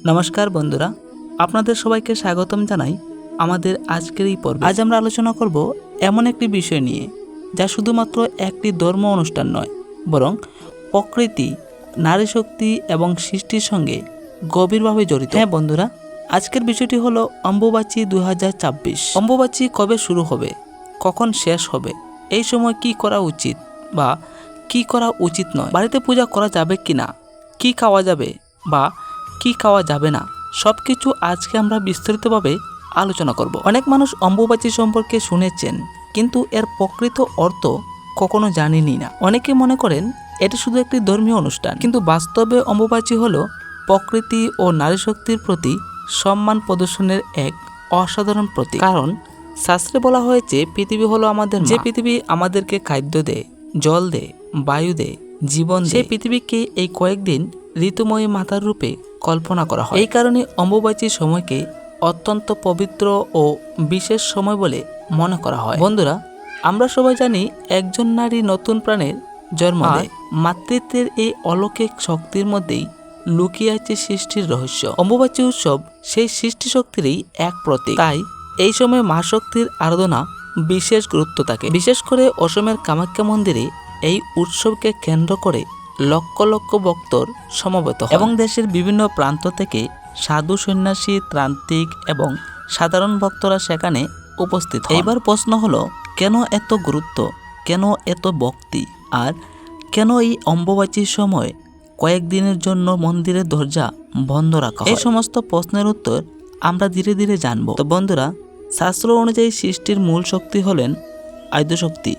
নমস্কার বন্ধুরা, আপনাদের সবাইকে স্বাগতম জানাই আমাদের আজকের এই পর্বে। আজ আমরা আলোচনা করব এমন একটি বিষয় নিয়ে যা শুধুমাত্র একটি ধর্ম অনুষ্ঠান নয়, বরং প্রকৃতি, নারী শক্তি এবং সৃষ্টির সঙ্গে গভীরভাবে জড়িত। হ্যাঁ বন্ধুরা, আজকের বিষয়টি হলো অম্বুবাচী 2026। অম্বুবাচী কবে শুরু হবে, কখন শেষ হবে, এই সময় কি করা উচিত বা কি করা উচিত নয়, বাড়িতে পূজা করা যাবে কি না, কি খাওয়া যাবে বা কি খাওয়া যাবে না, সবকিছু আজকে আমরা বিস্তারিতভাবে আলোচনা করব। অনেক মানুষ অম্বুবাচী সম্পর্কে শুনেছেন, কিন্তু এর প্রকৃত অর্থ কখনো জানেনই না। অনেকে মনে করেন এটি শুধু একটি ধর্মীয় অনুষ্ঠান, কিন্তু বাস্তবে অম্বুবাচী হলো প্রকৃতি ও নারী শক্তির প্রতি সম্মান প্রদর্শনের এক অসাধারণ প্রতীক। কারণ শাস্ত্রে বলা হয়েছে পৃথিবী হলো আমাদের মা। যে পৃথিবী আমাদেরকে খাদ্য দেয়, জল দেয়, বায়ু দেয়, জীবন দেয়, সেই পৃথিবীকে এই কয়েকদিন ঋতুময়ী মাতার রূপে কল্পনা করা হয়। এই কারণে অম্বুবাচীর সময়কে অত্যন্ত পবিত্র ও বিশেষ সময় বলে মনে করা হয়। বন্ধুরা, আমরা সবাই জানি একজন নারী নতুন প্রাণের জন্ম দেয়। মাতৃত্বের এই অলৌকিক শক্তির মধ্যেই লুকিয়ে আছে সৃষ্টির রহস্য। অম্বুবাচী উৎসব সেই সৃষ্টি শক্তিরই এক প্রতীক। তাই এই সময় মা শক্তির আরাধনা বিশেষ গুরুত্ব থাকে। বিশেষ করে অসমের কামাখ্যা মন্দিরে এই উৎসবকে কেন্দ্র করে লক্ষ লক্ষ ভক্তর সমবেত হয় এবং দেশের বিভিন্ন প্রান্ত থেকে সাধু, সন্ন্যাসী, ত্রান্তিক এবং সাধারণ ভক্তরা সেখানে উপস্থিত হয়। এইবার প্রশ্ন হলো, কেন এত গুরুত্ব, কেন এত ভক্তি, আর কেন এই অম্বুবাচীর সময় কয়েকদিনের জন্য মন্দিরের দরজা বন্ধ রাখা হয়? এই সমস্ত প্রশ্নের উত্তর আমরা ধীরে ধীরে জানব। তো বন্ধুরা, শাস্ত্র অনুযায়ী সৃষ্টির মূল শক্তি হলেন আদ্যশক্তি।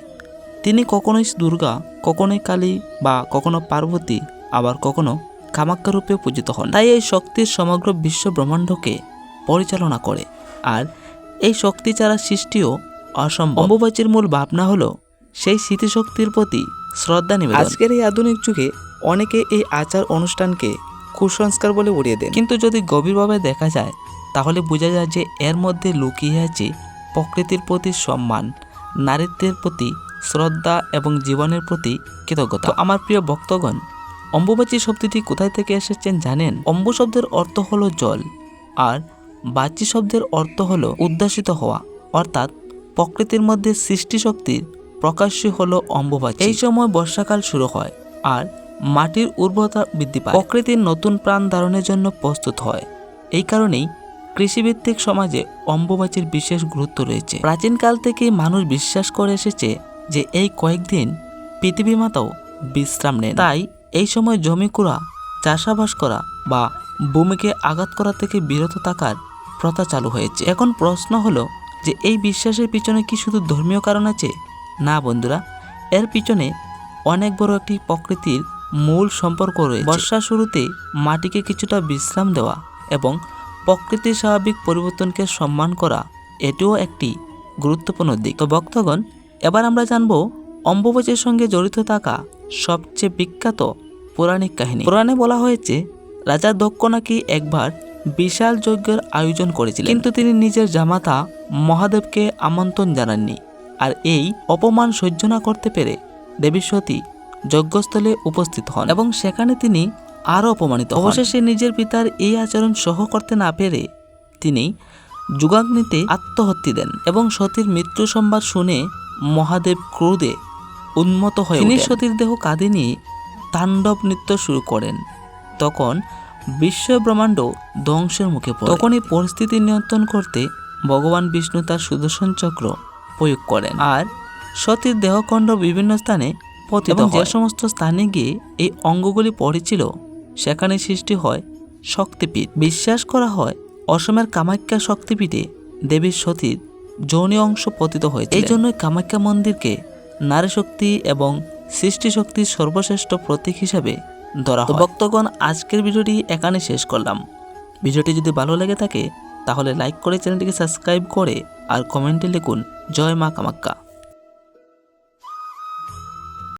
তিনি কখনোই দুর্গা, কখনোই কালী বা কখনো পার্বতী, আবার কখনো কামাখ্যা রূপে পূজিত হন। তাই এই শক্তির সমগ্র বিশ্ব ব্রহ্মাণ্ডকে পরিচালনা করে, আর এই শক্তি ছাড়া সৃষ্টিও অসম্ভব। অম্বুবাচীর মূল ভাবনা হলো সেই স্মৃতিশক্তির প্রতি শ্রদ্ধা নিবেদন। আজকের এই আধুনিক যুগে অনেকে এই আচার অনুষ্ঠানকে কুসংস্কার বলে উড়িয়ে দেন, কিন্তু যদি গভীরভাবে দেখা যায় তাহলে বোঝা যায় যে এর মধ্যে লুকিয়ে আছে প্রকৃতির প্রতি সম্মান, নারীত্বের প্রতি শ্রদ্ধা এবং জীবনের প্রতি কৃতজ্ঞতা। আমার প্রিয় ভক্তগণ, অম্বুবাচী শব্দটি কোথায় থেকে এসেছেন জানেন? অম্বু শব্দের অর্থ হলো জল, আর বাচী শব্দের অর্থ হলো উদ্ভাসিত হওয়া, অর্থাৎ প্রকৃতির মধ্যে সৃষ্টি শক্তির প্রকাশ্য হলো অম্বুবাচী। এই সময় বর্ষাকাল শুরু হয় আর মাটির উর্বরতা বৃদ্ধি পায়, প্রকৃতির নতুন প্রাণ ধারণের জন্য প্রস্তুত হয়। এই কারণেই কৃষিভিত্তিক সমাজে অম্বুবাচীর বিশেষ গুরুত্ব রয়েছে। প্রাচীনকাল থেকেই মানুষ বিশ্বাস করে এসেছে যে এই কয়েকদিন পৃথিবী মাতাও বিশ্রাম নেন। তাই এই সময় জমি কুড়া, চাষাবাস করা বা ভূমিকে আঘাত করা থেকে বিরত থাকার প্রথা চালু হয়েছে। এখন প্রশ্ন হলো যে এই বিশ্বাসের পিছনে কি শুধু ধর্মীয় কারণ আছে? না বন্ধুরা, এর পিছনে অনেক বড় একটি প্রকৃতির মূল সম্পর্ক রয়েছে। বর্ষার শুরুতে মাটিকে কিছুটা বিশ্রাম দেওয়া এবং প্রকৃতির স্বাভাবিক পরিবর্তনকে সম্মান করা, এটিও একটি গুরুত্বপূর্ণ দিক। তো ভক্তগণ, এবার আমরা জানব অম্বুবাচীর সঙ্গে জড়িত থাকা সবচেয়ে বিখ্যাত পৌরাণিক কাহিনী। পুরাণে বলা হয়েছে রাজা দক্ষ নাকি একবার বিশাল যজ্ঞের আয়োজন করেছিলেন, কিন্তু তিনি নিজের জামাতা মহাদেবকে আমন্ত্রণ জানাননি। আর এই অপমান সহ্য না করতে পেরে দেবী সতী যজ্ঞস্থলে উপস্থিত হন এবং সেখানে তিনি আরও অপমানিত হন। অবশেষে নিজের পিতার এই আচরণ সহ করতে না পেরে তিনি যুগাগ্নিতে আত্মহত্যা দেন এবং সতীর মৃত্যু সংবাদ শুনে মহাদেব ক্রোধে উন্মত্ত হয়ে তিনি সতীর দেহ কাঁধে নিয়ে তাণ্ডব নৃত্য শুরু করেন। তখন বিশ্ব ব্রহ্মাণ্ড ধ্বংসের মুখে পড়ে। তখনই পরিস্থিতি নিয়ন্ত্রণ করতে ভগবান বিষ্ণু তার সুদর্শন চক্র প্রয়োগ করেন, আর সতীর দেহখণ্ড বিভিন্ন স্থানে পতিত হয়। যে সমস্ত স্থানে গিয়ে এই অঙ্গগুলি পড়েছিল সেখানে সৃষ্টি হয় শক্তিপীঠ। বিশ্বাস করা হয় অসমের কামাখ্যা শক্তিপীঠে দেবী সতীর যৌনি অংশ পতিত হয়েছে। এই জন্যই কামাখ্যা মন্দিরকে নারী শক্তি এবং সৃষ্টি শক্তির সর্বশ্রেষ্ঠ প্রতীক হিসেবে ধরা হয়। ভক্তগণ, আজকের ভিডিওটি এখানে শেষ করলাম। ভিডিওটি যদি ভালো লেগে থাকে তাহলে লাইক করে চ্যানেলটিকে সাবস্ক্রাইব করে আর কমেন্টে লিখুন জয় মা কামাখ্যা।